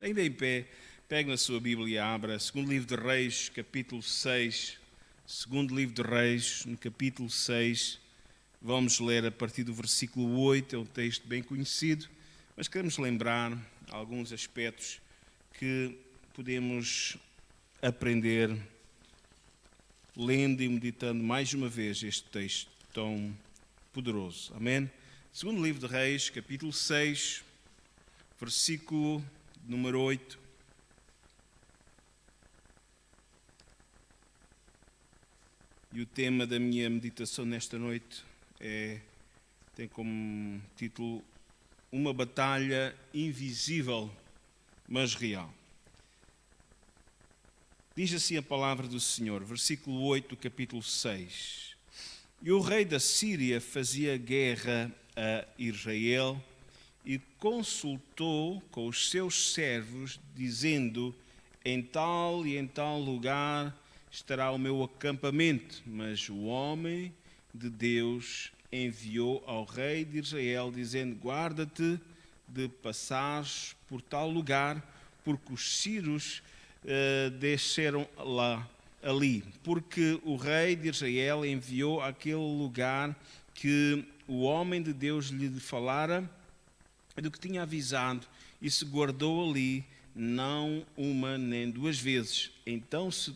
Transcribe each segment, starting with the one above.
Ainda em pé, pegue na sua Bíblia e abra, segundo livro de Reis, capítulo 6. Segundo livro de Reis, no capítulo 6, vamos ler a partir do versículo 8, é um texto bem conhecido, mas queremos lembrar alguns aspectos que podemos aprender lendo e meditando mais uma vez este texto tão poderoso. Amém? Segundo livro de Reis, capítulo 6, versículo número 8. E o tema da minha meditação nesta noite tem como título Uma batalha invisível, mas real. Diz assim a palavra do Senhor, versículo 8 do capítulo 6. E o rei da Síria fazia guerra a Israel e consultou com os seus servos, dizendo: em tal e em tal lugar estará o meu acampamento. Mas o homem de Deus enviou ao rei de Israel, dizendo: guarda-te de passares por tal lugar, porque os sírios desceram ali. Porque o rei de Israel enviou àquele lugar que o homem de Deus lhe falara, do que tinha avisado, e se guardou ali não uma nem duas vezes. Então se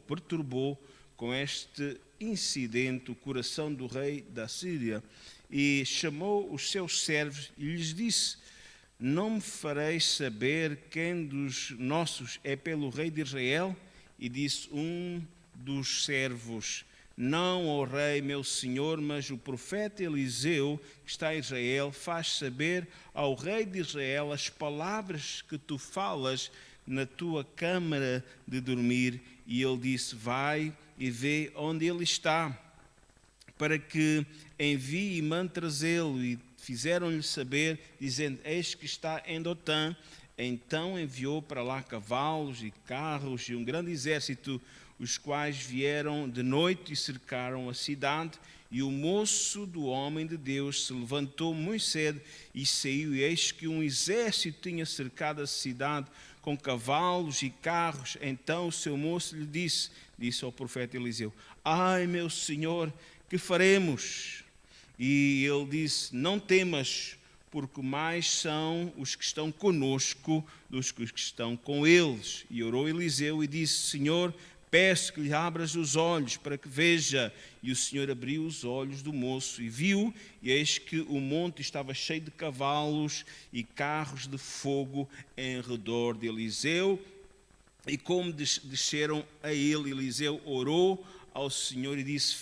perturbou com este incidente o coração do rei da Síria, e chamou os seus servos e lhes disse: não me fareis saber quem dos nossos é pelo rei de Israel? E disse um dos servos: não, ó rei, meu senhor, mas o profeta Eliseu, que está em Israel, faz saber ao rei de Israel as palavras que tu falas na tua câmara de dormir. E ele disse: vai e vê onde ele está, para que envie e mande trazê-lo. E fizeram-lhe saber, dizendo: eis que está em Dotã. Então enviou para lá cavalos e carros e um grande exército, os quais vieram de noite e cercaram a cidade. E o moço do homem de Deus se levantou muito cedo e saiu, e eis que um exército tinha cercado a cidade com cavalos e carros. Então o seu moço lhe disse ao profeta Eliseu: ai, meu senhor, que faremos? E ele disse: não temas, porque mais são os que estão conosco dos que os que estão com eles. E orou Eliseu e disse: Senhor, peço que lhe abras os olhos para que veja. E o Senhor abriu os olhos do moço e viu, e eis que o monte estava cheio de cavalos e carros de fogo em redor de Eliseu. E como desceram a ele, Eliseu orou ao Senhor e disse: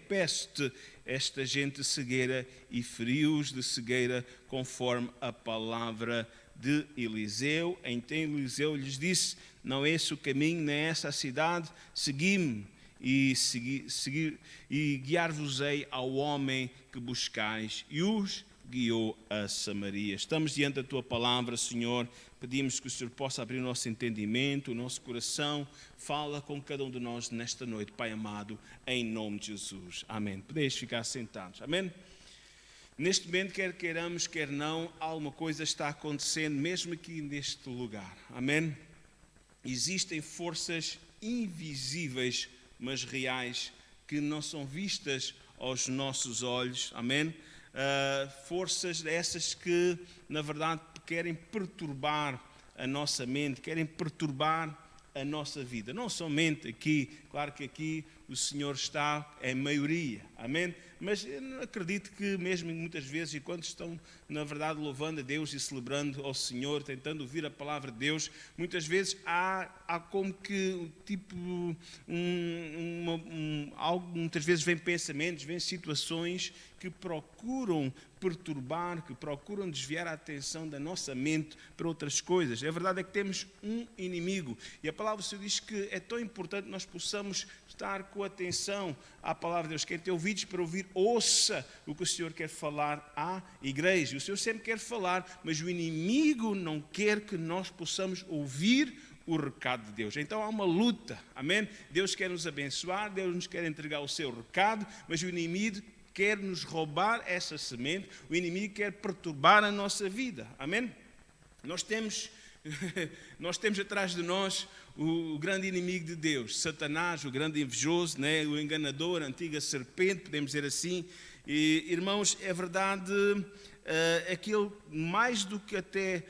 peço-te esta gente cegueira, e feriu-os de cegueira conforme a palavra de Eliseu. Então Eliseu lhes disse: não é esse o caminho, nem é essa a cidade, segui-me e guiar-vos-ei ao homem que buscais. E os guiou a Samaria. Estamos diante da tua palavra, Senhor. Pedimos que o Senhor possa abrir o nosso entendimento, o nosso coração. Fala com cada um de nós nesta noite, Pai amado, em nome de Jesus. Amém. Podeis ficar sentados. Amém. Neste momento, quer queiramos, quer não, alguma coisa está acontecendo, mesmo aqui neste lugar. Amém. Existem forças invisíveis, mas reais, que não são vistas aos nossos olhos. Amém. Forças essas que, na verdade, querem perturbar a nossa mente, querem perturbar a nossa vida. Não somente aqui, claro que aqui o Senhor está em maioria, amém? Mas eu acredito que mesmo muitas vezes, enquanto estão, na verdade, louvando a Deus e celebrando ao Senhor, tentando ouvir a palavra de Deus, muitas vezes há como que algo, muitas vezes vem pensamentos, vem situações que procuram perturbar, que procuram desviar a atenção da nossa mente para outras coisas. A verdade é que temos um inimigo, e a palavra do Senhor diz que é tão importante nós possamos estar com atenção à palavra de Deus. Quem tem ouvidos para ouvir, ouça o que o Senhor quer falar à igreja. O Senhor sempre quer falar, mas o inimigo não quer que nós possamos ouvir o recado de Deus. Então há uma luta, amém? Deus quer nos abençoar, Deus nos quer entregar o seu recado, mas o inimigo quer nos roubar essa semente, o inimigo quer perturbar a nossa vida, amém? Nós temos Nós temos atrás de nós o grande inimigo de Deus, Satanás, o grande invejoso, né? O enganador, a antiga serpente, podemos dizer assim. E, irmãos, é verdade, aquilo mais do que até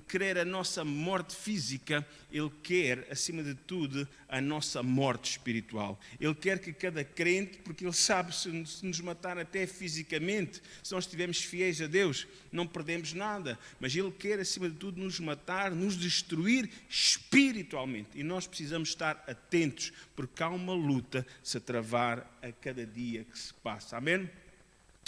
querer a nossa morte física, ele quer, acima de tudo, a nossa morte espiritual. Ele quer que cada crente, porque ele sabe, se nos matar até fisicamente, se nós estivermos fiéis a Deus, não perdemos nada. Mas ele quer, acima de tudo, nos matar, nos destruir espiritualmente. E nós precisamos estar atentos, porque há uma luta se travar a cada dia que se passa. Amém?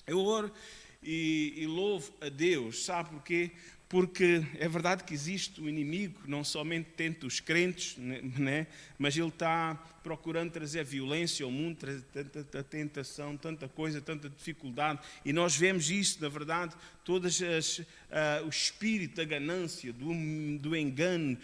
Eu oro e louvo a Deus, sabe porquê? Porque é verdade que existe o inimigo, não somente tenta os crentes, né? Mas ele está procurando trazer violência ao mundo, trazer tanta tentação, tanta coisa, tanta dificuldade. E nós vemos isso, na verdade, o espírito da ganância, do engano.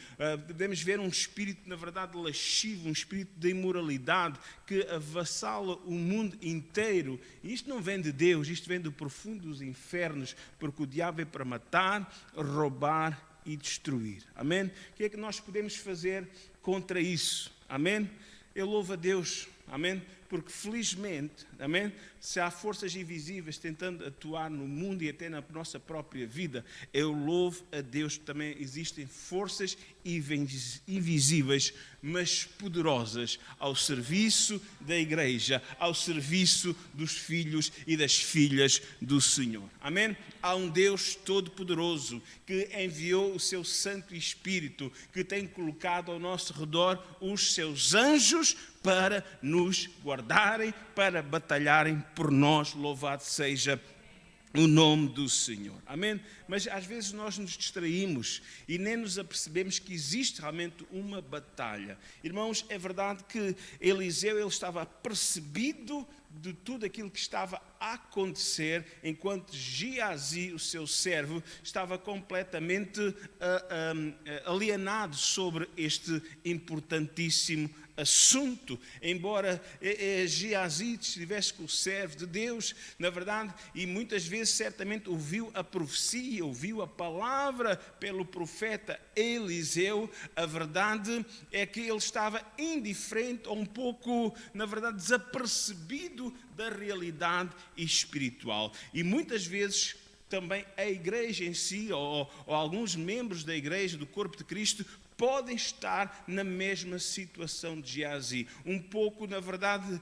Podemos ver um espírito, na verdade, lascivo, um espírito de imoralidade que avassala o mundo inteiro. E isto não vem de Deus, isto vem do profundo dos infernos, porque o diabo é para matar, roubar e destruir. Amém? O que é que nós podemos fazer contra isso? Amém? Eu louvo a Deus. Amém? Porque felizmente, amém, se há forças invisíveis tentando atuar no mundo e até na nossa própria vida, eu louvo a Deus que também existem forças invisíveis, mas poderosas, ao serviço da igreja, ao serviço dos filhos e das filhas do Senhor. Amém? Há um Deus todo-poderoso que enviou o seu Santo Espírito, que tem colocado ao nosso redor os seus anjos para nos guardarem, para batalharem por nós. Louvado seja o nome do Senhor. Amém? Mas às vezes nós nos distraímos e nem nos apercebemos que existe realmente uma batalha. Irmãos, é verdade que Eliseu ele estava apercebido de tudo aquilo que estava a acontecer, enquanto Geazi, o seu servo, estava completamente alienado sobre este importantíssimo assunto. Embora Geazi estivesse com o servo de Deus, na verdade, e muitas vezes certamente ouviu a profecia, ouviu a palavra pelo profeta Eliseu, a verdade é que ele estava indiferente ou um pouco, na verdade, desapercebido da realidade espiritual. E muitas vezes também a igreja em si, ou alguns membros da igreja, do corpo de Cristo, podem estar na mesma situação de Geazi, um pouco, na verdade,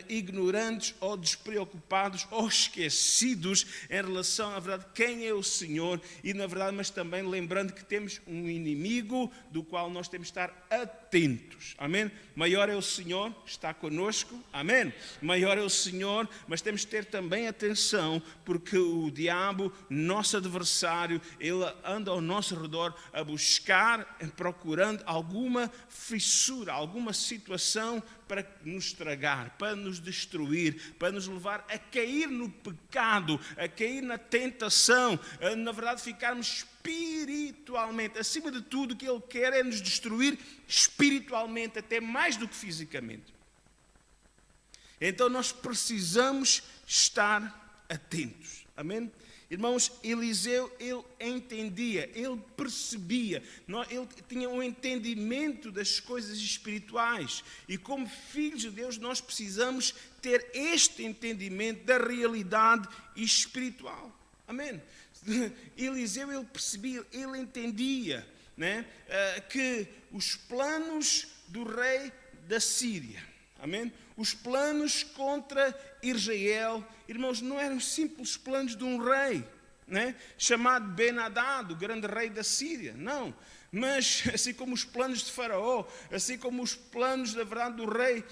ignorantes ou despreocupados ou esquecidos em relação, na verdade, quem é o Senhor e, na verdade, mas também lembrando que temos um inimigo do qual nós temos de estar atentos. Amém? Maior é o Senhor, está conosco. Amém? Maior é o Senhor, mas temos de ter também atenção, porque o diabo, nosso adversário, ele anda ao nosso redor a buscar, procurando alguma fissura, alguma situação para nos estragar, para nos destruir, para nos levar a cair no pecado, a cair na tentação, a, na verdade, ficarmos espiritualmente. Acima de tudo, o que ele quer é nos destruir espiritualmente, até mais do que fisicamente. Então nós precisamos estar atentos. Amém? Irmãos, Eliseu, ele entendia, ele percebia, ele tinha um entendimento das coisas espirituais. E como filhos de Deus, nós precisamos ter este entendimento da realidade espiritual. Amém? Eliseu, ele percebia, ele entendia, né, que os planos do rei da Síria, amém? Os planos contra Israel, irmãos, não eram simples planos de um rei, né, chamado Ben-Hadad, o grande rei da Síria, não. Mas, assim como os planos de Faraó, assim como os planos, na verdade, do rei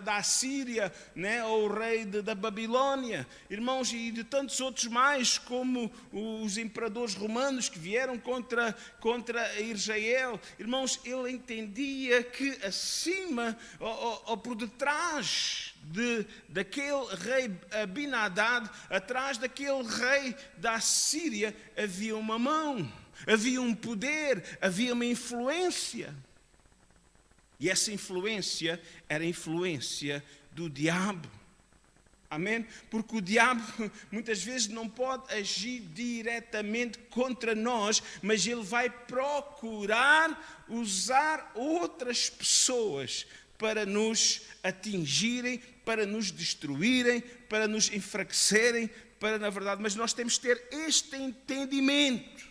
da Assíria, né, ou o rei da Babilônia, irmãos, e de tantos outros mais, como os imperadores romanos que vieram contra Israel, irmãos, ele entendia que acima, ou por detrás daquele rei Ben-Hadad, atrás daquele rei da Assíria, havia uma mão. Havia um poder, havia uma influência. E essa influência era a influência do diabo. Amém? Porque o diabo muitas vezes não pode agir diretamente contra nós, mas ele vai procurar usar outras pessoas para nos atingirem, para nos destruírem, para nos enfraquecerem, na verdade, mas nós temos que ter este entendimento,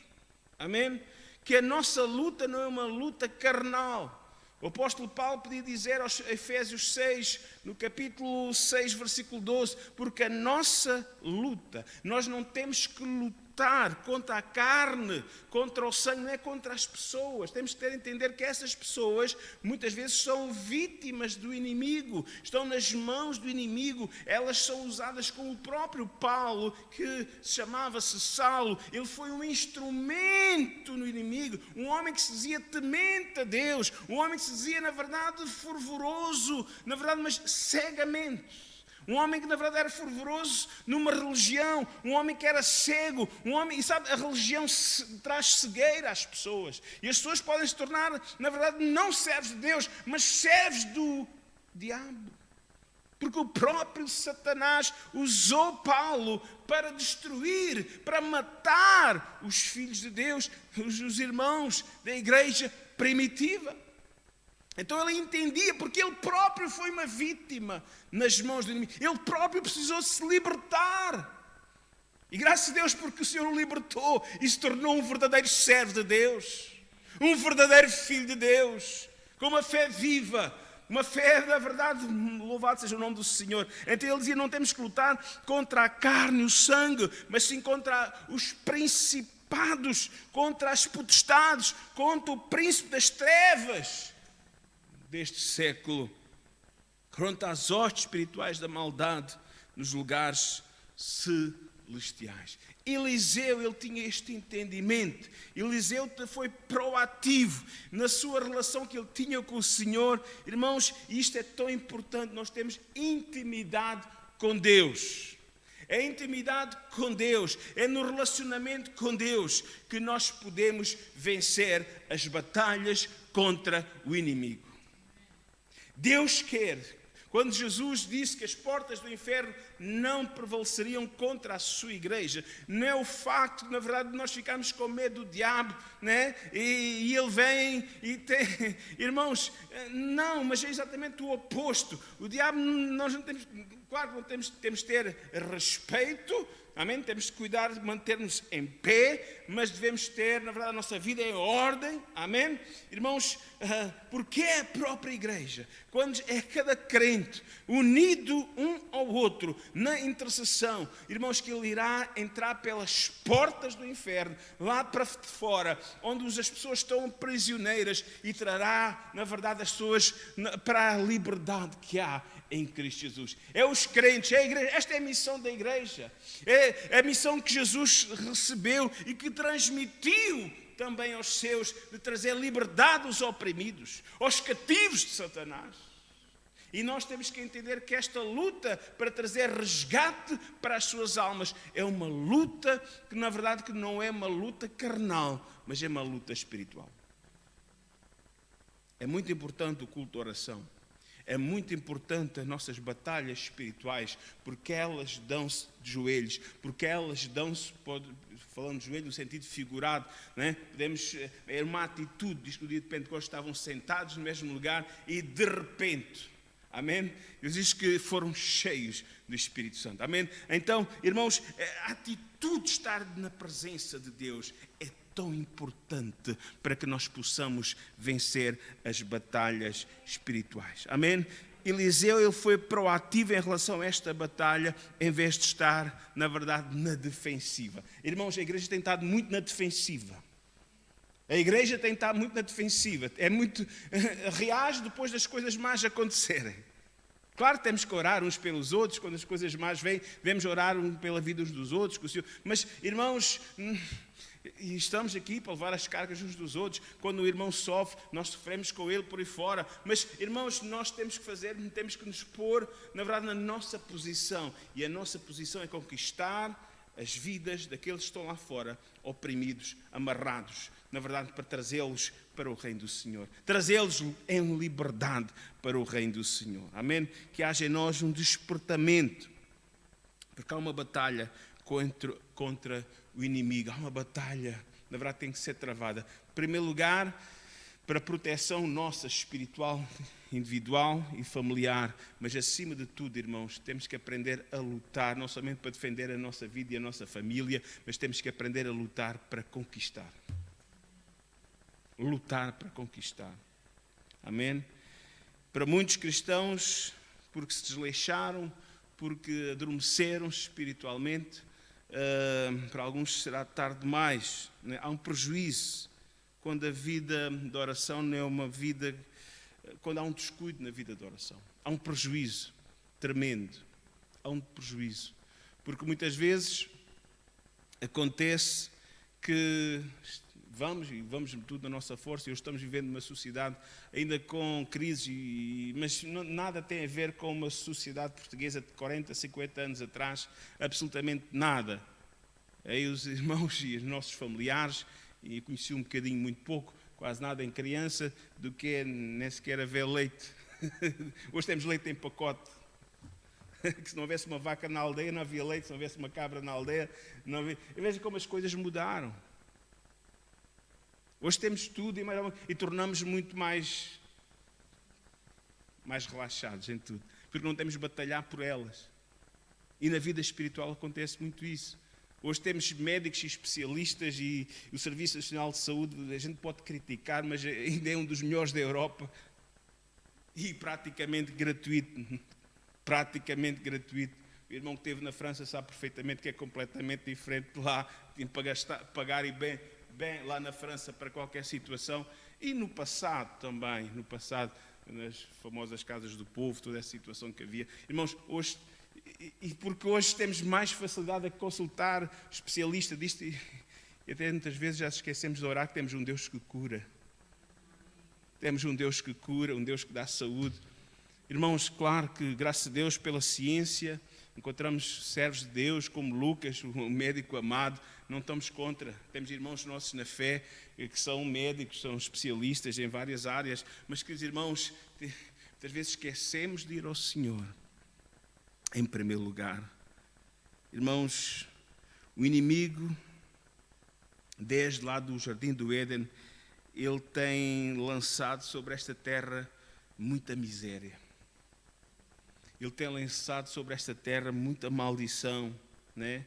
amém? Que a nossa luta não é uma luta carnal. O apóstolo Paulo podia dizer aos Efésios 6, no capítulo 6, versículo 12, porque a nossa luta, nós não temos que lutar contra a carne, contra o sangue, não é contra as pessoas. Temos que ter a entender que essas pessoas muitas vezes são vítimas do inimigo, estão nas mãos do inimigo, elas são usadas como o próprio Paulo, que chamava-se Saulo, ele foi um instrumento no inimigo, um homem que se dizia temente a Deus, um homem que se dizia, na verdade, fervoroso, na verdade, mas cegamente. Um homem que na verdade era fervoroso numa religião, um homem que era cego, um homem, e sabe, a religião traz cegueira às pessoas. E as pessoas podem se tornar, na verdade, não servos de Deus, mas servos do diabo. Porque o próprio Satanás usou Paulo para destruir, para matar os filhos de Deus, os irmãos da igreja primitiva. Então ele entendia, porque ele próprio foi uma vítima nas mãos do inimigo. Ele próprio precisou se libertar. E graças a Deus porque o Senhor o libertou e se tornou um verdadeiro servo de Deus. Um verdadeiro filho de Deus. Com uma fé viva. Uma fé, na verdade, louvado seja o nome do Senhor. Então ele dizia, não temos que lutar contra a carne e o sangue, mas sim contra os principados, contra as potestades, contra o príncipe das trevas deste século, contra as hostes espirituais da maldade nos lugares celestiais. Eliseu, ele tinha este entendimento. Eliseu foi proativo na sua relação que ele tinha com o Senhor. Irmãos, isto é tão importante, nós temos intimidade com Deus. É intimidade com Deus, é no relacionamento com Deus que nós podemos vencer as batalhas contra o inimigo. Deus quer, quando Jesus disse que as portas do inferno não prevaleceriam contra a sua igreja, não é o facto, na verdade, de nós ficarmos com medo do diabo, né? E ele vem e tem... Irmãos, não, mas é exatamente o oposto. O diabo, nós não temos... Claro que não temos de ter respeito, amém? Temos de cuidar de manter-nos em pé, mas devemos ter, na verdade, a nossa vida em ordem, amém? Irmãos, porque é a própria igreja, quando é cada crente unido um ao outro na intercessão, irmãos, que ele irá entrar pelas portas do inferno, lá para fora, onde as pessoas estão prisioneiras, e trará, na verdade, as pessoas para a liberdade que há em Cristo Jesus. É os crentes, é a igreja. Esta é a missão da igreja. É a missão que Jesus recebeu e que transmitiu também aos seus, de trazer liberdade aos oprimidos, aos cativos de Satanás. E nós temos que entender que esta luta para trazer resgate para as suas almas é uma luta que, na verdade, que não é uma luta carnal, mas é uma luta espiritual. É muito importante o culto de oração. É muito importante as nossas batalhas espirituais, porque elas dão-se de joelhos, porque elas dão-se, falando de joelho no sentido figurado, né? Podemos, é uma atitude, diz que no dia de Pentecostes estavam sentados no mesmo lugar e de repente, amém? Eles dizem que foram cheios do Espírito Santo, amém? Então, irmãos, a atitude de estar na presença de Deus é tão importante para que nós possamos vencer as batalhas espirituais. Amém? Eliseu, ele foi proativo em relação a esta batalha, em vez de estar, na verdade, na defensiva. Irmãos, a igreja tem estado muito na defensiva. A igreja tem estado muito na defensiva. Reage depois das coisas más acontecerem. Claro que temos que orar uns pelos outros, quando as coisas más vêm, devemos orar pela vida uns dos outros, com o Senhor. Mas, irmãos... E estamos aqui para levar as cargas uns dos outros. Quando o irmão sofre, nós sofremos com ele por aí fora. Mas, irmãos, nós temos que nos pôr, na verdade, na nossa posição. E a nossa posição é conquistar as vidas daqueles que estão lá fora, oprimidos, amarrados. Na verdade, para trazê-los para o reino do Senhor. Trazê-los em liberdade para o reino do Senhor. Amém? Que haja em nós um despertamento. Porque há uma batalha contra o inimigo. Há uma batalha, na verdade, tem que ser travada. Em primeiro lugar, para proteção nossa espiritual, individual e familiar. Mas acima de tudo, irmãos, temos que aprender a lutar, não somente para defender a nossa vida e a nossa família, mas temos que aprender a lutar para conquistar. Lutar para conquistar. Amém? Para muitos cristãos, porque se desleixaram, porque adormeceram espiritualmente, para alguns será tarde demais. Né? Há um prejuízo quando a vida de oração não é uma vida, quando há um descuido na vida de oração. Há um prejuízo tremendo. Há um prejuízo. Porque muitas vezes acontece que vamos tudo na nossa força e hoje estamos vivendo numa sociedade ainda com crise, mas nada tem a ver com uma sociedade portuguesa de 40, 50 anos atrás, absolutamente nada. Aí os irmãos e os nossos familiares, e eu conheci um bocadinho, muito pouco, quase nada em criança, do que é nem sequer haver leite. Hoje temos leite em pacote. Que se não houvesse uma vaca na aldeia, não havia leite. Se não houvesse uma cabra na aldeia, não havia... E veja como as coisas mudaram. Hoje temos tudo e tornamos muito mais relaxados em tudo. Porque não temos de batalhar por elas. E na vida espiritual acontece muito isso. Hoje temos médicos e especialistas e o Serviço Nacional de Saúde, a gente pode criticar, mas ainda é um dos melhores da Europa e praticamente gratuito. Praticamente gratuito. O irmão que esteve na França sabe perfeitamente que é completamente diferente de lá. Tinha para pagar e bem lá na França para qualquer situação. E no passado também, nas famosas casas do povo, toda essa situação que havia. Irmãos, hoje... E porque hoje temos mais facilidade a consultar especialista disto e até muitas vezes já esquecemos de orar que temos um Deus que cura. Temos um Deus que cura, um Deus que dá saúde. Irmãos, claro que graças a Deus pela ciência encontramos servos de Deus como Lucas, o médico amado, não estamos contra. Temos irmãos nossos na fé que são médicos, são especialistas em várias áreas, mas que os irmãos muitas vezes esquecemos de ir ao Senhor. Em primeiro lugar, irmãos, o inimigo, desde lá do Jardim do Éden, ele tem lançado sobre esta terra muita miséria. Ele tem lançado sobre esta terra muita maldição, né?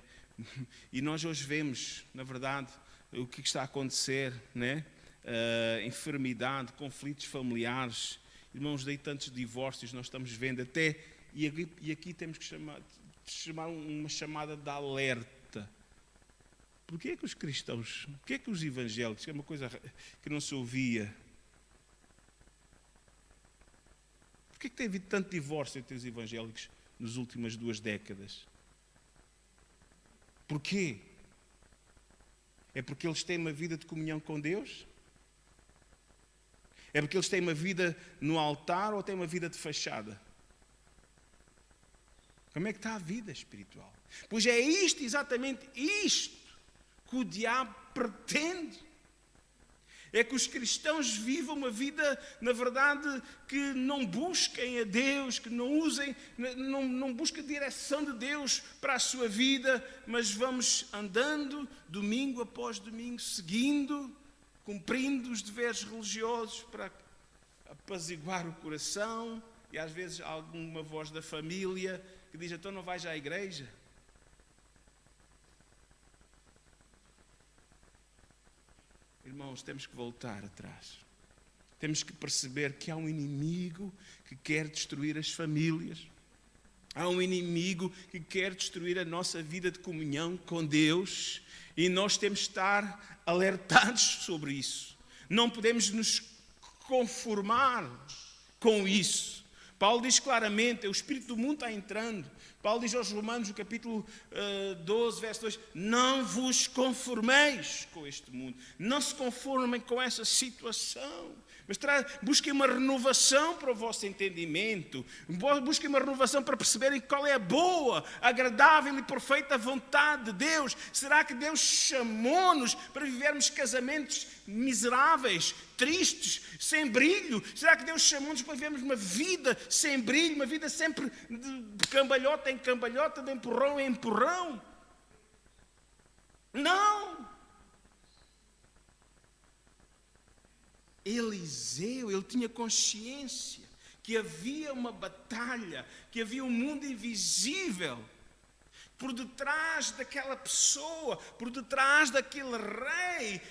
E nós hoje vemos, na verdade, o que está a acontecer, né? Enfermidade, conflitos familiares, irmãos, daí tantos divórcios nós estamos vendo até... E aqui temos que chamar uma chamada de alerta. Porquê é que os cristãos, porquê é que os evangélicos, que é uma coisa que não se ouvia, porquê é que tem havido tanto divórcio entre os evangélicos nas últimas 2 décadas? Porquê? É porque eles têm uma vida de comunhão com Deus? É porque eles têm uma vida no altar ou têm uma vida de fachada? Como é que está a vida espiritual? Pois é isto, exatamente isto, que o diabo pretende. É que os cristãos vivam uma vida, na verdade, que não busquem a Deus, que não usem, não busquem a direção de Deus para a sua vida, mas vamos andando, domingo após domingo, seguindo, cumprindo os deveres religiosos para apaziguar o coração, e às vezes alguma voz da família que diz, então não vais à igreja? Irmãos, temos que voltar atrás. Temos que perceber que há um inimigo que quer destruir as famílias. Há um inimigo que quer destruir a nossa vida de comunhão com Deus. E nós temos de estar alertados sobre isso. Não podemos nos conformar com isso. Paulo diz claramente, o espírito do mundo está entrando. Paulo diz aos Romanos, no capítulo 12, verso 2, não vos conformeis com este mundo. Não se conformem com essa situação. Mas busquem uma renovação para o vosso entendimento. Busquem uma renovação para perceberem qual é a boa, agradável e perfeita vontade de Deus. Será que Deus chamou-nos para vivermos casamentos miseráveis, tristes, sem brilho? Será que Deus chamou-nos para vivermos uma vida sem brilho, uma vida sempre de cambalhota em cambalhota, de empurrão em empurrão. Não. Eliseu, ele tinha consciência que havia uma batalha, que havia um mundo invisível por detrás daquela pessoa, por detrás daquele rei,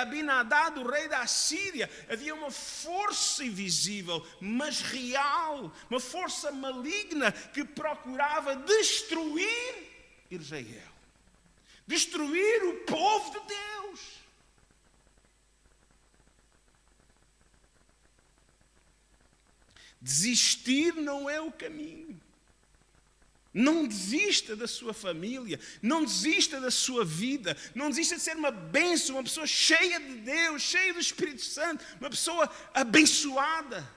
Abinadab, o rei da Assíria. Havia uma força invisível, mas real, uma força maligna que procurava destruir Israel, destruir o povo de Deus. Desistir não é o caminho. Não desista da sua família, não desista da sua vida, não desista de ser uma bênção, uma pessoa cheia de Deus, cheia do Espírito Santo, uma pessoa abençoada.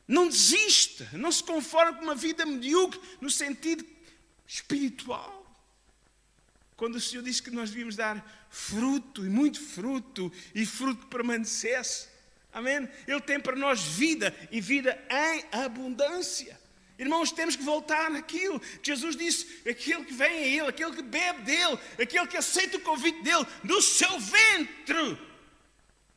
Não desista, não se conforme com uma vida medíocre no sentido espiritual. Quando o Senhor disse que nós devíamos dar fruto, e muito fruto, e fruto que permanecesse, amém? Ele tem para nós vida, e vida em abundância. Irmãos, temos que voltar naquilo que Jesus disse: aquele que vem a Ele, aquele que bebe dEle, aquele que aceita o convite dEle, do seu ventre.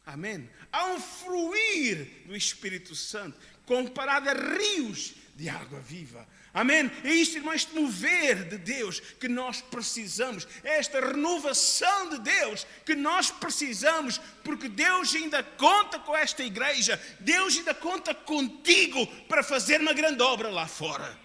Amém? Há um fluir do Espírito Santo, comparado a rios de água viva. Amém? É isto, irmãos, este mover de Deus que nós precisamos. É esta renovação de Deus que nós precisamos, porque Deus ainda conta com esta igreja. Deus ainda conta contigo para fazer uma grande obra lá fora.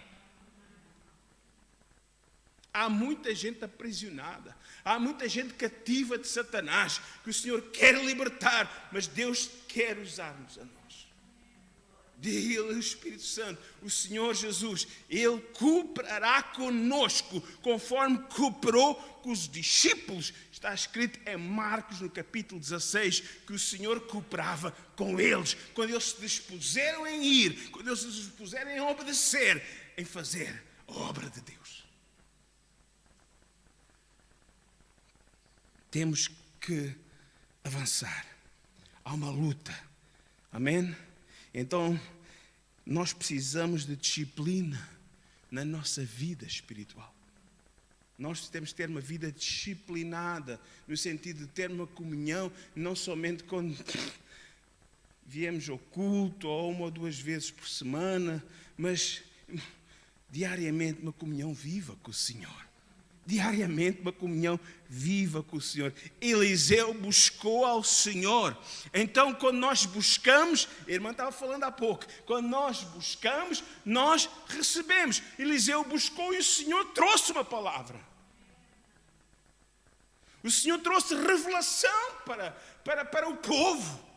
Há muita gente aprisionada. Há muita gente cativa de Satanás que o Senhor quer libertar, mas Deus quer usar-nos a nós. Ele, o Espírito Santo, o Senhor Jesus, Ele cooperará conosco, conforme cooperou com os discípulos. Está escrito em Marcos, no capítulo 16, que o Senhor cooperava com eles, quando eles se dispuseram em ir, quando eles se dispuseram em obedecer, em fazer a obra de Deus. Temos que avançar. Há uma luta. Amém? Então, nós precisamos de disciplina na nossa vida espiritual. Nós temos que ter uma vida disciplinada, no sentido de ter uma comunhão, não somente quando viemos ao culto, ou uma ou duas vezes por semana, mas diariamente uma comunhão viva com o Senhor. Diariamente uma comunhão viva com o Senhor. Eliseu buscou ao Senhor. Então, quando nós buscamos, a irmã estava falando há pouco, quando nós buscamos, nós recebemos. Eliseu buscou e o Senhor trouxe uma palavra. O Senhor trouxe revelação para o povo.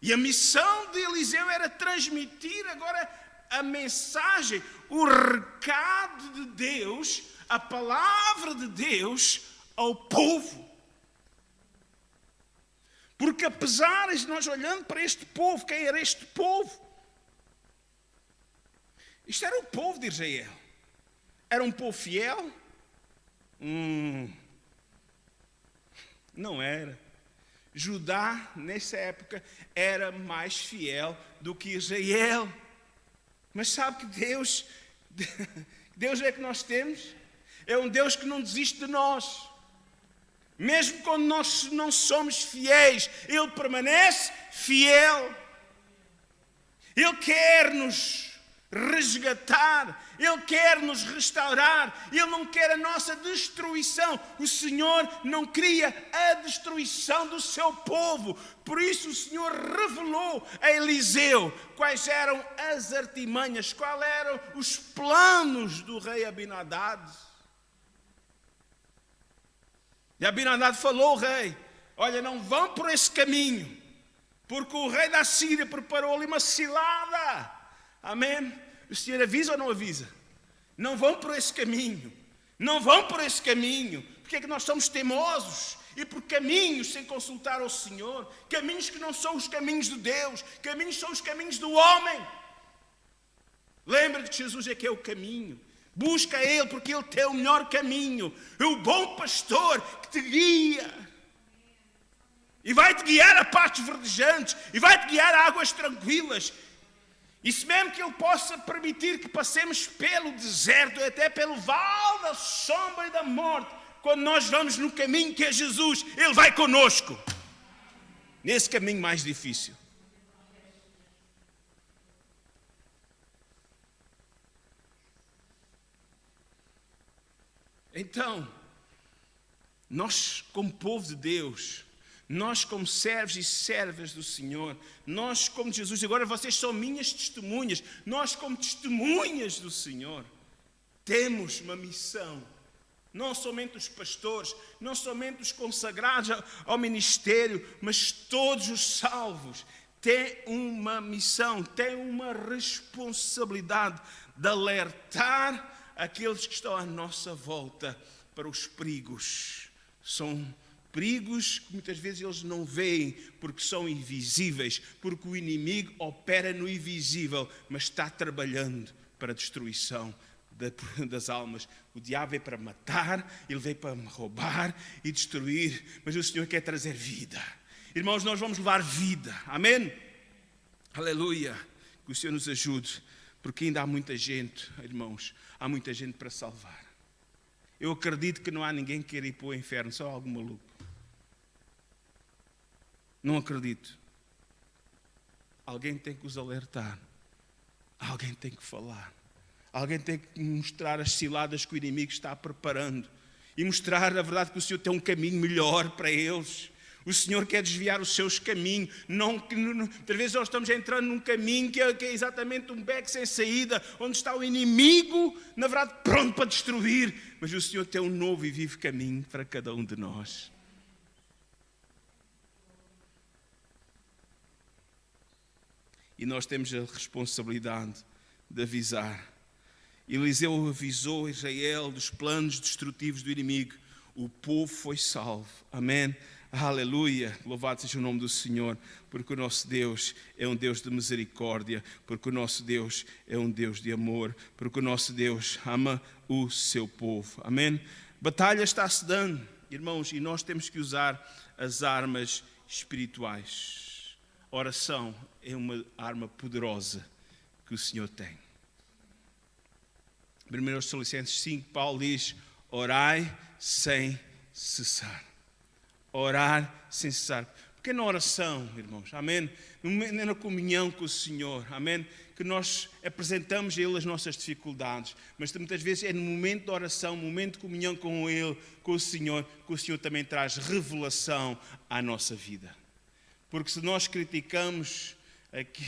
E a missão de Eliseu era transmitir agora a mensagem, o recado de Deus, a palavra de Deus ao povo. Porque apesar de nós olhando para este povo, quem era este povo? Isto era o povo de Israel. Era um povo fiel? Não era. Judá, nessa época, era mais fiel do que Israel. Mas sabe que Deus é que nós temos? É um Deus que não desiste de nós. Mesmo quando nós não somos fiéis, Ele permanece fiel. Ele quer nos resgatar, Ele quer nos restaurar, Ele não quer a nossa destruição. O Senhor não queria a destruição do seu povo. Por isso o Senhor revelou a Eliseu quais eram as artimanhas, quais eram os planos do rei Abinadab. E Abinadab falou ao rei: olha, não vão por esse caminho, porque o rei da Síria preparou ali uma cilada. Amém? O Senhor avisa ou não avisa? Não vão por esse caminho. Não vão por esse caminho. Porque é que nós somos teimosos? E por caminhos sem consultar ao Senhor. Caminhos que não são os caminhos de Deus. Caminhos são os caminhos do homem. Lembra-te que Jesus é que é o caminho. Busca Ele, porque Ele tem o melhor caminho. É o bom pastor que te guia. E vai-te guiar a pastos verdejantes. E vai-te guiar a águas tranquilas. E se mesmo que Ele possa permitir que passemos pelo deserto, até pelo vale da sombra e da morte, quando nós vamos no caminho que é Jesus, Ele vai conosco. Nesse caminho mais difícil. Então, nós como povo de Deus, nós como servos e servas do Senhor, nós como Jesus, agora vocês são minhas testemunhas, nós como testemunhas do Senhor, temos uma missão. Não somente os pastores, não somente os consagrados ao ministério, mas todos os salvos têm uma missão, têm uma responsabilidade de alertar aqueles que estão à nossa volta para os perigos. São perigos que muitas vezes eles não veem porque são invisíveis, porque o inimigo opera no invisível, mas está trabalhando para a destruição das almas. O diabo veio para matar, ele veio para roubar e destruir, mas o Senhor quer trazer vida. Irmãos, nós vamos levar vida, amém? Aleluia, que o Senhor nos ajude, porque ainda há muita gente, irmãos, há muita gente para salvar. Eu acredito que não há ninguém que queira ir para o inferno, só algum maluco. Não acredito. Alguém tem que os alertar, alguém tem que falar. Alguém tem que mostrar as ciladas que o inimigo está preparando e mostrar, na verdade, que o Senhor tem um caminho melhor para eles. O Senhor quer desviar os seus caminhos. Muitas vezes nós estamos entrando num caminho que é exatamente um beco sem saída, onde está o inimigo, na verdade, pronto para destruir. Mas o Senhor tem um novo e vivo caminho para cada um de nós. E nós temos a responsabilidade de avisar. Eliseu avisou Israel dos planos destrutivos do inimigo. O povo foi salvo. Amém? Aleluia. Louvado seja o nome do Senhor. Porque o nosso Deus é um Deus de misericórdia. Porque o nosso Deus é um Deus de amor. Porque o nosso Deus ama o seu povo. Amém? Batalha está-se dando, irmãos, e nós temos que usar as armas espirituais. A oração é uma arma poderosa que o Senhor tem. 1 Tessalonicenses 5, Paulo diz: orai sem cessar. Orar sem cessar. Porque é na oração, irmãos, amém? Na comunhão com o Senhor, amém? Que nós apresentamos a Ele as nossas dificuldades. Mas muitas vezes é no momento de oração, no momento de comunhão com Ele, com o Senhor, que o Senhor também traz revelação à nossa vida. Porque se nós criticamos aqui,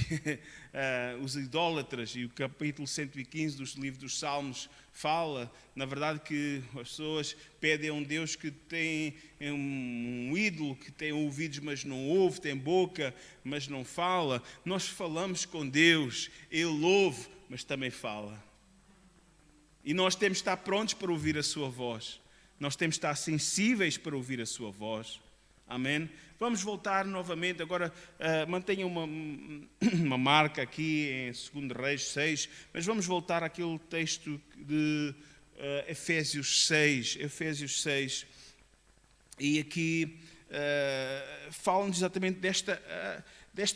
os idólatras, e o capítulo 115 dos livros dos Salmos fala, na verdade, que as pessoas pedem a um Deus que tem um ídolo, que tem ouvidos mas não ouve, tem boca mas não fala. Nós falamos com Deus, Ele ouve mas também fala. E nós temos de estar prontos para ouvir a sua voz. Nós temos de estar sensíveis para ouvir a sua voz. Amém? Vamos voltar novamente, agora mantenha uma marca aqui em 2 Reis 6, mas vamos voltar àquele texto de Efésios 6, e aqui fala-nos exatamente desta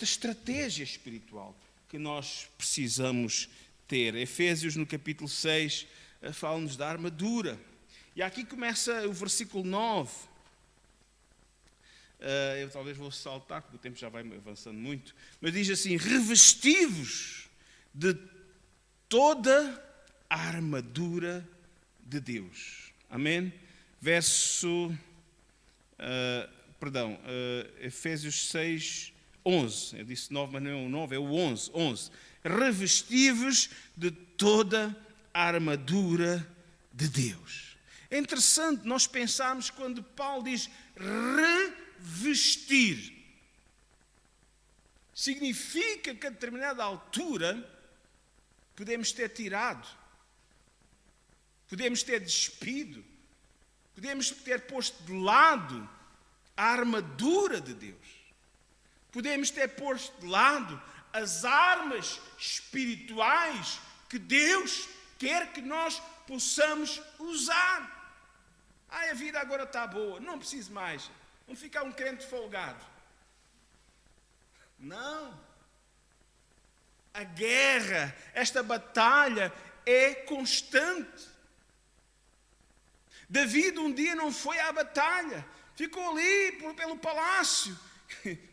estratégia espiritual que nós precisamos ter. Efésios no capítulo 6 fala-nos da armadura, e aqui começa o versículo 9. Eu talvez vou saltar, porque o tempo já vai avançando muito, mas diz assim: revestivos de toda a armadura de Deus. Amém? Efésios 6, 11. Eu disse 9, mas não é o 9, é o 11. Revestivos de toda a armadura de Deus. É interessante nós pensarmos quando Paulo diz vestir. Significa que a determinada altura podemos ter tirado, podemos ter despido, podemos ter posto de lado a armadura de Deus, podemos ter posto de lado as armas espirituais que Deus quer que nós possamos usar. A vida agora está boa, não preciso mais. Vamos ficar um crente folgado. Não. a guerra, esta batalha é constante. David um dia não foi à batalha, ficou ali pelo palácio,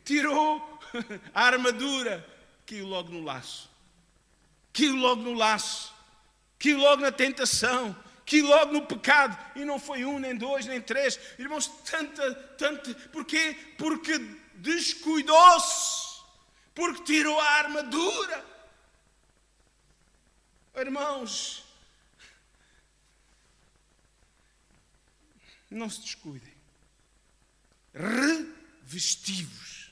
tirou a armadura, caiu logo no laço, caiu logo na tentação, caiu logo no pecado, e não foi um, nem dois, nem três, irmãos, porquê? Porque descuidou-se, porque tirou a armadura. Irmãos, não se descuidem, revesti-vos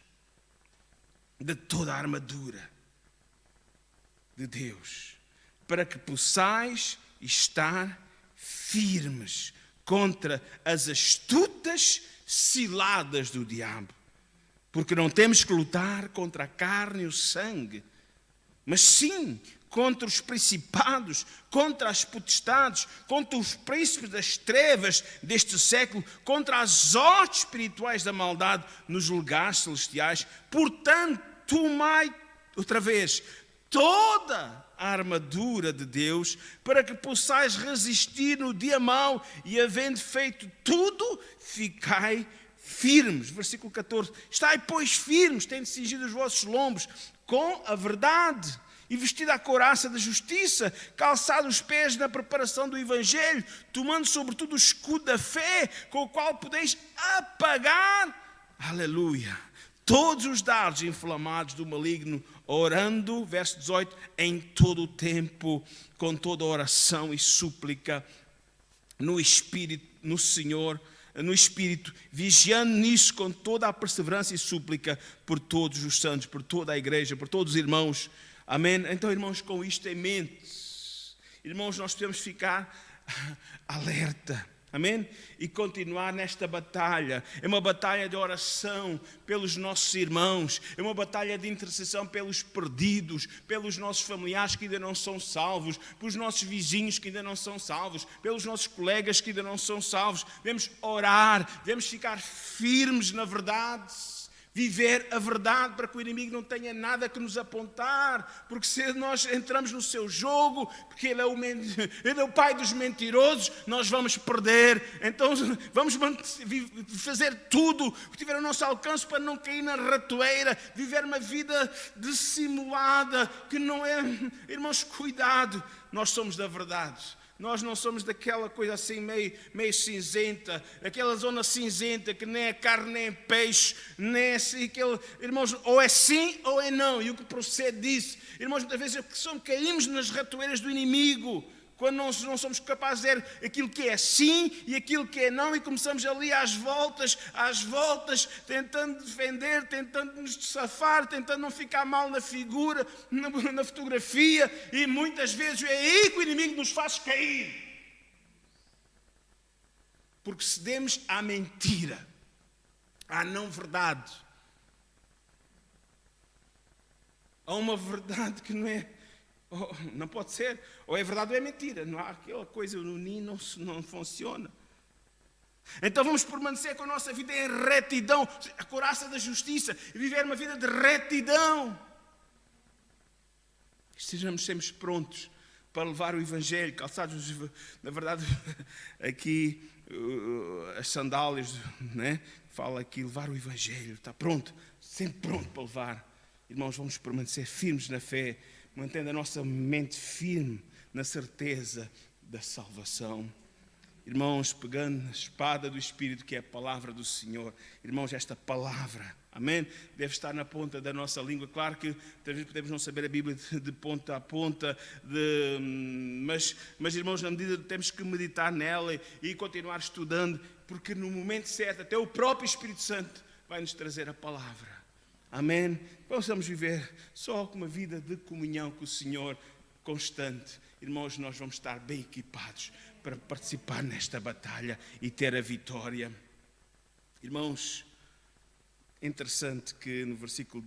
de toda a armadura de Deus, para que possais estar firmes contra as astutas ciladas do diabo. Porque não temos que lutar contra a carne e o sangue, mas sim contra os principados, contra as potestades, contra os príncipes das trevas deste século, contra as hostes espirituais da maldade nos lugares celestiais. Portanto, tomai outra vez toda a armadura de Deus, para que possais resistir no dia mau, e havendo feito tudo, ficai firmes. Versículo 14. Estai, pois, firmes, tendo cingido os vossos lombos com a verdade, e vestida a couraça da justiça, calçado os pés na preparação do Evangelho, tomando sobretudo o escudo da fé, com o qual podeis apagar, aleluia, todos os dardos inflamados do maligno, orando, verso 18, em todo o tempo, com toda oração e súplica, no Espírito, no Senhor, no Espírito, vigiando nisso com toda a perseverança e súplica por todos os santos, por toda a igreja, por todos os irmãos. Amém? Então, irmãos, com isto em mente, irmãos, nós temos que ficar alerta. Amém? E continuar nesta batalha. É uma batalha de oração pelos nossos irmãos. É uma batalha de intercessão pelos perdidos, pelos nossos familiares que ainda não são salvos, pelos nossos vizinhos que ainda não são salvos, pelos nossos colegas que ainda não são salvos. Devemos orar, devemos ficar firmes na verdade, viver a verdade, para que o inimigo não tenha nada que nos apontar, porque se nós entramos no seu jogo, porque ele é o pai dos mentirosos, nós vamos perder. Então vamos fazer tudo o que tiver ao nosso alcance para não cair na ratoeira, viver uma vida dissimulada, que não é. Irmãos, cuidado, nós somos da verdade. Nós não somos daquela coisa assim meio cinzenta, aquela zona cinzenta que nem é carne nem é peixe, nem é assim, aquele, irmãos, ou é sim ou é não, e o que procede disso. Irmãos, muitas vezes caímos nas ratoeiras do inimigo, quando não somos capazes de ver aquilo que é sim e aquilo que é não, e começamos ali às voltas, tentando defender, tentando nos safar, tentando não ficar mal na figura, na fotografia, e muitas vezes é aí que o inimigo nos faz cair. Porque cedemos à mentira, à não verdade, a uma verdade que não é. Não pode ser, ou é verdade ou é mentira, não há aquela coisa, o ninho não funciona. Então vamos permanecer com a nossa vida em retidão, a couraça da justiça, e viver uma vida de retidão. Estejamos sempre prontos para levar o Evangelho, calçados, na verdade, aqui as sandálias, né? Fala aqui, levar o Evangelho, está pronto, sempre pronto para levar. Irmãos, vamos permanecer firmes na fé, mantendo a nossa mente firme na certeza da salvação. Irmãos, pegando a espada do Espírito, que é a palavra do Senhor. Irmãos, esta palavra, amém, deve estar na ponta da nossa língua. Claro que talvez podemos não saber a Bíblia de ponta a ponta, mas irmãos, na medida que temos que meditar nela e continuar estudando, porque no momento certo, até o próprio Espírito Santo vai nos trazer a palavra. Amém? Possamos viver só com uma vida de comunhão com o Senhor constante. Irmãos, nós vamos estar bem equipados para participar nesta batalha e ter a vitória. Irmãos, é interessante que no versículo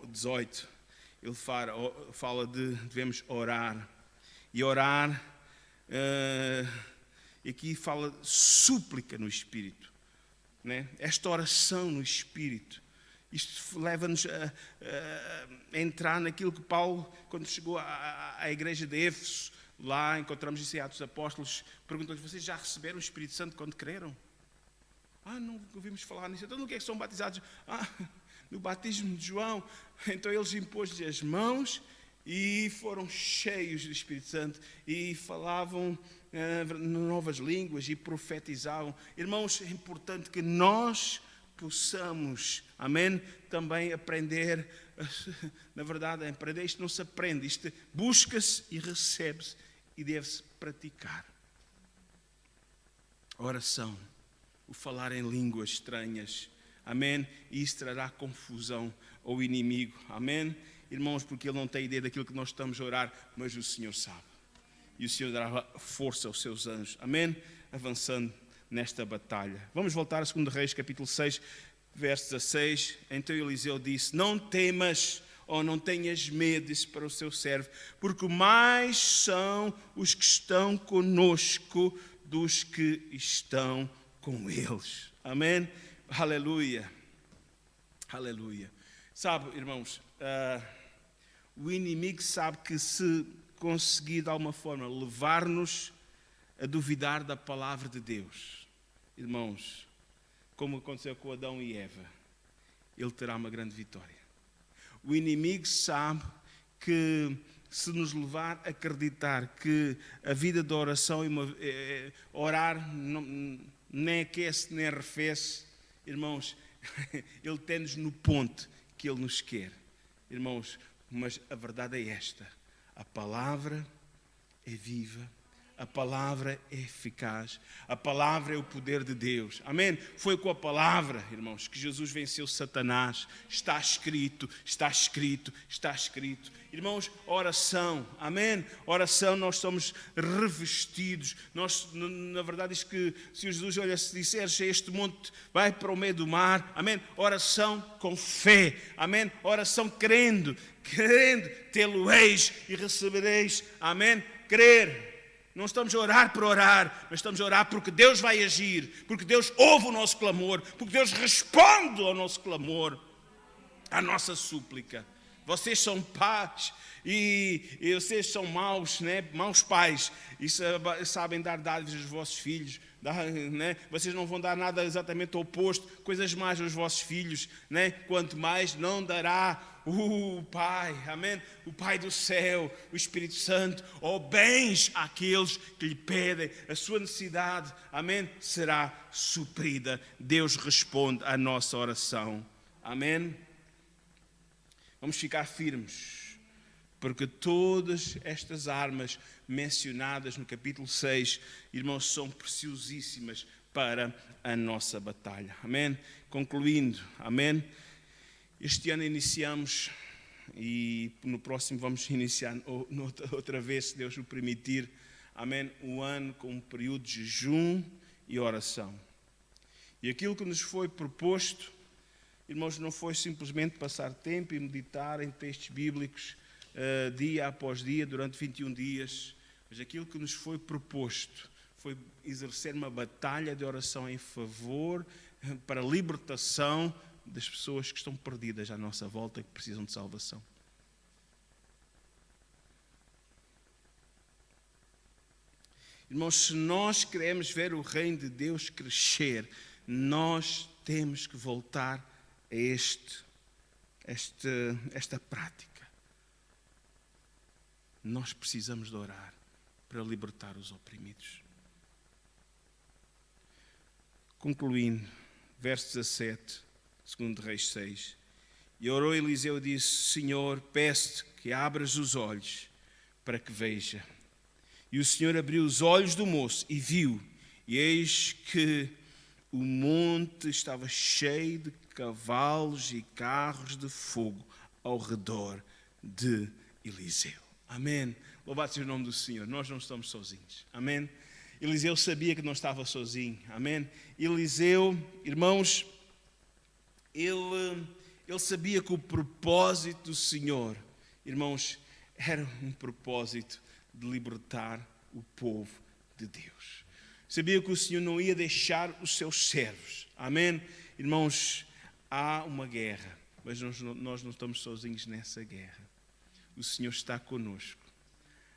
18 ele fala de devemos orar. E orar, aqui fala súplica no Espírito, né? Esta oração no Espírito. Isto leva-nos a entrar naquilo que Paulo, quando chegou à igreja de Éfeso, lá encontramos isso em Atos dos Apóstolos, perguntou-lhes: vocês já receberam o Espírito Santo quando creram? Não ouvimos falar nisso. Então no que é que são batizados? No batismo de João. Então eles impôs-lhes as mãos e foram cheios do Espírito Santo e falavam novas línguas e profetizavam. Irmãos, é importante que nós possamos, amém, também aprender. Na verdade, aprender isto não se aprende, isto busca-se e recebe-se e deve-se praticar. A oração, o falar em línguas estranhas, amém, e isso trará confusão ao inimigo, amém, irmãos, porque ele não tem ideia daquilo que nós estamos a orar, mas o Senhor sabe, e o Senhor dará força aos seus anjos, amém, avançando nesta batalha. Vamos voltar a 2 Reis, capítulo 6, verso 16. Então Eliseu disse: não temas, ou não tenhas medo, disse para o seu servo, porque mais são os que estão conosco dos que estão com eles. Amém? Aleluia. Aleluia. Sabe, irmãos, o inimigo sabe que se conseguir de alguma forma levar-nos a duvidar da palavra de Deus, irmãos, como aconteceu com Adão e Eva, ele terá uma grande vitória. O inimigo sabe que se nos levar a acreditar que a vida de oração e orar nem aquece nem arrefece, irmãos, ele tem-nos no ponto que ele nos quer. Irmãos, mas a verdade é esta: a palavra é viva, a palavra é eficaz, a palavra é o poder de Deus. Amém? Foi com a palavra, irmãos, que Jesus venceu Satanás. Está escrito, está escrito, está escrito. Irmãos, oração, amém? Oração, nós somos revestidos. Nós, na verdade, diz que se Jesus, olha, se disseres a este monte, vai para o meio do mar, amém? Oração com fé, amém? Oração crendo, tê-lo-eis e recebereis, amém? Crer. Não estamos a orar por orar, mas estamos a orar porque Deus vai agir, porque Deus ouve o nosso clamor, porque Deus responde ao nosso clamor, à nossa súplica. Vocês são pais e vocês são maus, né? Maus pais, e sabem dar dádivas aos vossos filhos, né? Vocês não vão dar nada exatamente ao oposto, coisas mais aos vossos filhos, né? Quanto mais não dará o Pai, amém? O Pai do céu, o Espírito Santo, ou bens àqueles que lhe pedem. A sua necessidade, amém, será suprida. Deus responde à nossa oração, amém? Vamos ficar firmes, porque todas estas armas mencionadas no capítulo 6, irmãos, são preciosíssimas para a nossa batalha, amém? Concluindo, amém? Este ano iniciamos, e no próximo vamos iniciar outra vez, se Deus o permitir, amém, um ano com um período de jejum e oração. E aquilo que nos foi proposto, irmãos, não foi simplesmente passar tempo e meditar em textos bíblicos dia após dia, durante 21 dias, mas aquilo que nos foi proposto foi exercer uma batalha de oração em favor, para a libertação das pessoas que estão perdidas à nossa volta, que precisam de salvação. Irmãos, se nós queremos ver o reino de Deus crescer, nós temos que voltar a esta prática. Nós precisamos de orar para libertar os oprimidos. Concluindo, verso 17, 2 Reis 6. E orou Eliseu e disse: Senhor, peço-te que abras os olhos para que veja. E o Senhor abriu os olhos do moço e viu, e eis que o monte estava cheio de cavalos e carros de fogo ao redor de Eliseu. Amém. Louvado seja o nome do Senhor. Nós não estamos sozinhos. Amém. Eliseu sabia que não estava sozinho. Amém. Eliseu, irmãos, ele sabia que o propósito do Senhor, irmãos, era um propósito de libertar o povo de Deus. Sabia que o Senhor não ia deixar os seus servos. Amém? Irmãos, há uma guerra. Mas nós não estamos sozinhos nessa guerra. O Senhor está conosco.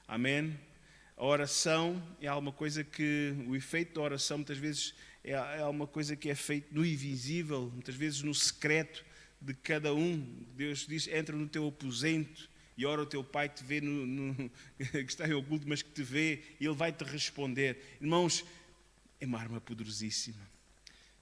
Amém? A oração é alguma coisa que, o efeito da oração muitas vezes é alguma coisa que é feito no invisível, muitas vezes no secreto de cada um. Deus diz, entra no teu aposento e ora o teu Pai que te vê, que está em oculto, mas que te vê, e Ele vai te responder. Irmãos, é uma arma poderosíssima.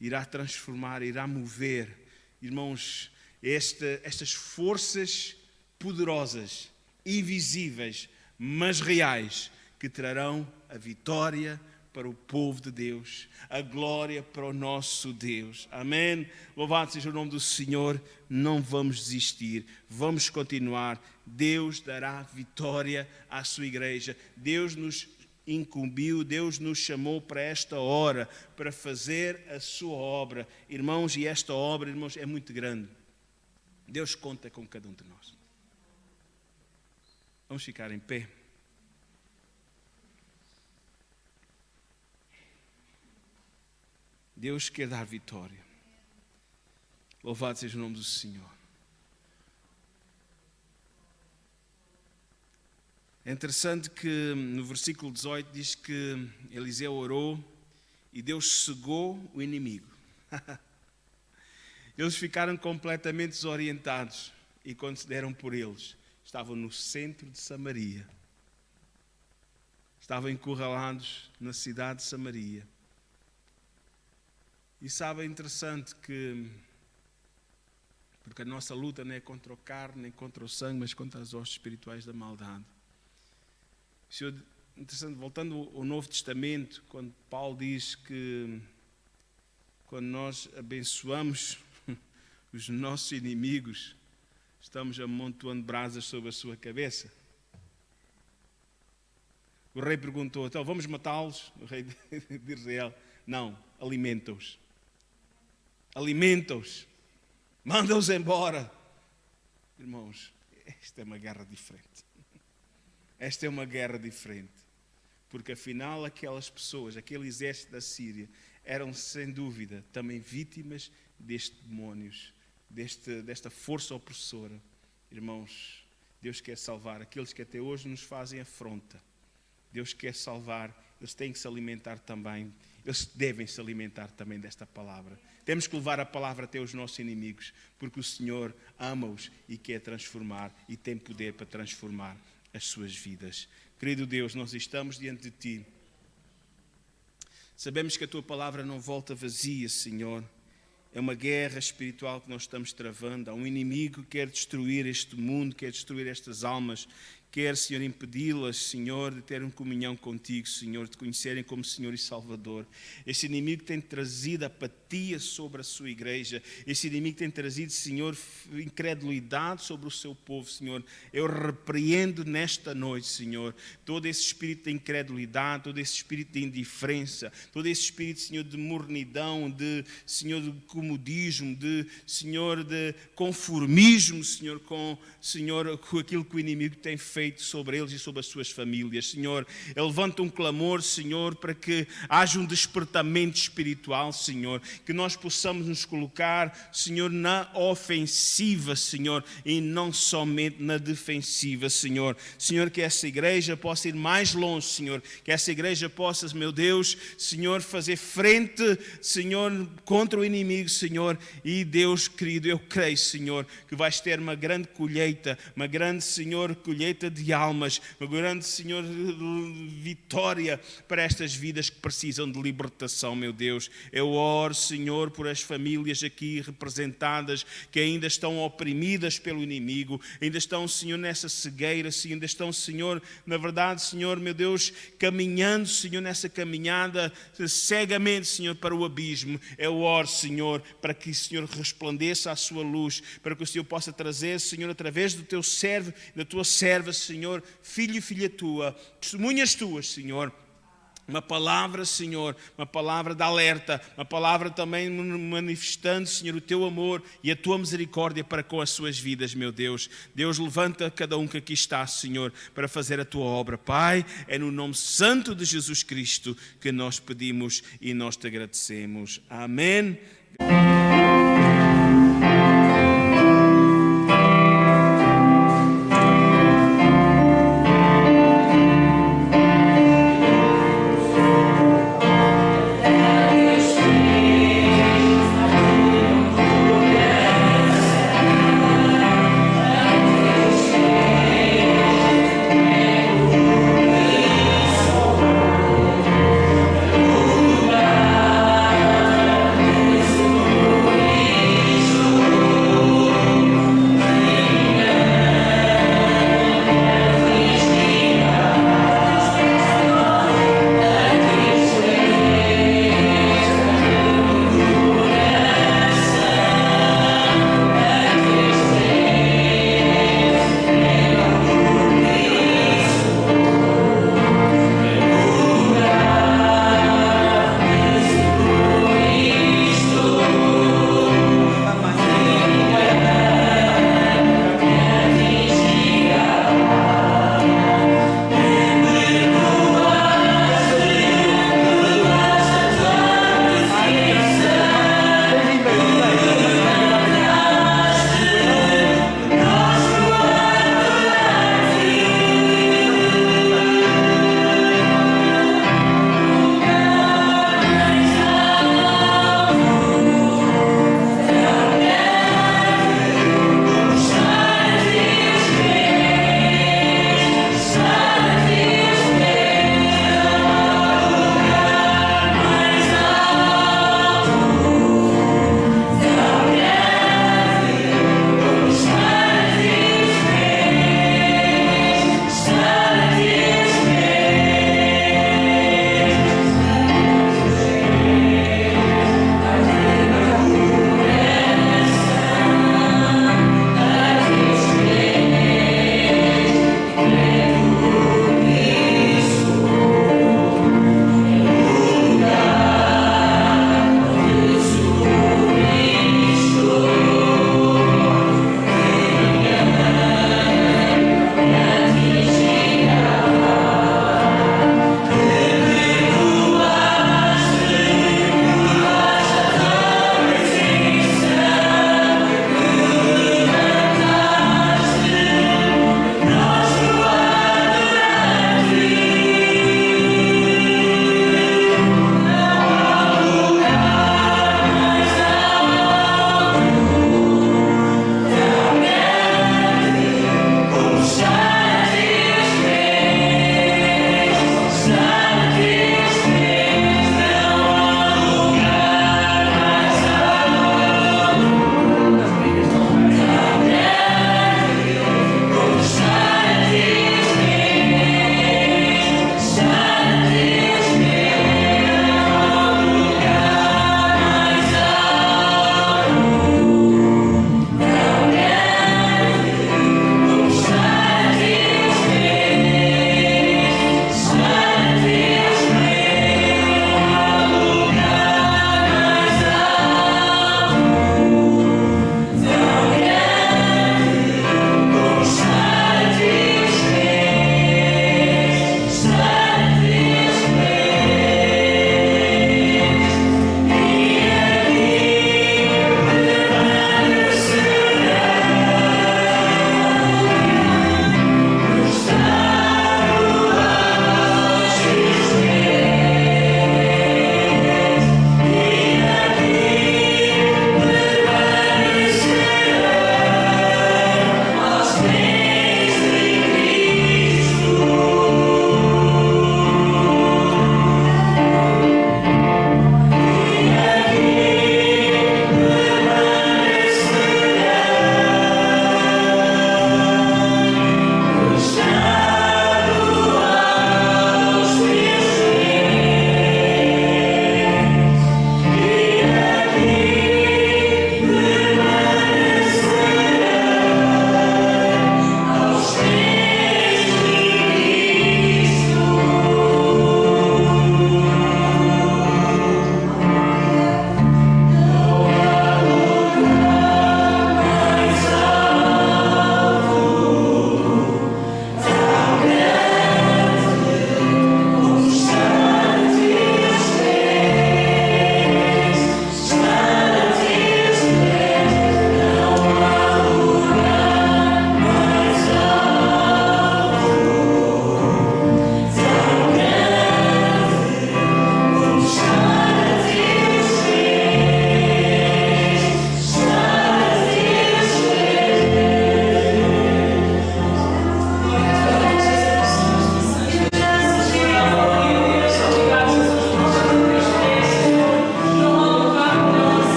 Irá transformar, irá mover. Irmãos, estas forças poderosas, invisíveis, mas reais, que trarão a vitória para o povo de Deus, a glória para o nosso Deus. Amém? Louvado seja o nome do Senhor. Não vamos desistir, vamos continuar. Deus dará vitória à sua igreja. Deus nos incumbiu, Deus nos chamou para esta hora, para fazer a sua obra. Irmãos, e esta obra, irmãos, é muito grande. Deus conta com cada um de nós. Vamos ficar em pé. Deus quer dar vitória. Louvado seja o nome do Senhor. É interessante que no versículo 18 diz que Eliseu orou e Deus cegou o inimigo. Eles ficaram completamente desorientados e quando se deram por eles, estavam no centro de Samaria. Estavam encurralados na cidade de Samaria. E sabe, é interessante que, porque a nossa luta não é contra o carne, nem contra o sangue, mas contra as hostes espirituais da maldade. Senhor, interessante, voltando ao Novo Testamento, quando Paulo diz que quando nós abençoamos os nossos inimigos, estamos amontoando brasas sobre a sua cabeça. O rei perguntou, então vamos matá-los? O rei de Israel, não, alimenta-os. Alimenta-os. Manda-os embora. Irmãos, esta é uma guerra diferente. Esta é uma guerra diferente. Porque afinal aquelas pessoas, aquele exército da Síria, eram sem dúvida também vítimas destes demónios, desta força opressora. Irmãos, Deus quer salvar aqueles que até hoje nos fazem afronta. Deus quer salvar, eles têm que se alimentar também. Eles devem se alimentar também desta palavra. Temos que levar a palavra até os nossos inimigos, porque o Senhor ama-os e quer transformar e tem poder para transformar as suas vidas. Querido Deus, nós estamos diante de Ti. Sabemos que a Tua palavra não volta vazia, Senhor. É uma guerra espiritual que nós estamos travando. Há um inimigo que quer destruir este mundo, quer destruir estas almas, quer, Senhor, impedi-las, Senhor, de terem comunhão contigo, Senhor, de conhecerem como Senhor e Salvador. Esse inimigo tem trazido apatia sobre a sua igreja. Esse inimigo tem trazido, Senhor, incredulidade sobre o seu povo, Senhor. Eu repreendo nesta noite, Senhor, todo esse espírito de incredulidade, todo esse espírito de indiferença, todo esse espírito, Senhor, de mornidão, de, Senhor, de comodismo, de, Senhor, de conformismo, Senhor, com aquilo que o inimigo tem feito sobre eles e sobre as suas famílias. Senhor, eu levanto um clamor, Senhor, para que haja um despertamento espiritual, Senhor, que nós possamos nos colocar, Senhor, na ofensiva, Senhor, e não somente na defensiva, Senhor. Senhor, que essa igreja possa ir mais longe, Senhor, que essa igreja possa, meu Deus, Senhor, fazer frente, Senhor, contra o inimigo, Senhor, e Deus querido, eu creio, Senhor, que vais ter uma grande colheita, uma grande, Senhor, colheita de almas, uma grande, Senhor, vitória para estas vidas que precisam de libertação, meu Deus. Eu oro, Senhor, por as famílias aqui representadas que ainda estão oprimidas pelo inimigo, ainda estão, Senhor, nessa cegueira, ainda estão, Senhor, na verdade, Senhor, meu Deus, caminhando, Senhor, nessa caminhada cegamente, Senhor, para o abismo. Eu oro, Senhor, para que, Senhor, resplandeça a sua luz, para que o Senhor possa trazer, Senhor, através do teu servo, da tua serva, Senhor, filho e filha tua, testemunhas tuas, Senhor, uma palavra, Senhor, uma palavra de alerta, uma palavra também manifestando, Senhor, o teu amor e a tua misericórdia para com as suas vidas, meu Deus. Deus, levanta cada um que aqui está, Senhor, para fazer a tua obra. Pai, é no nome santo de Jesus Cristo que nós pedimos e nós te agradecemos. Amém.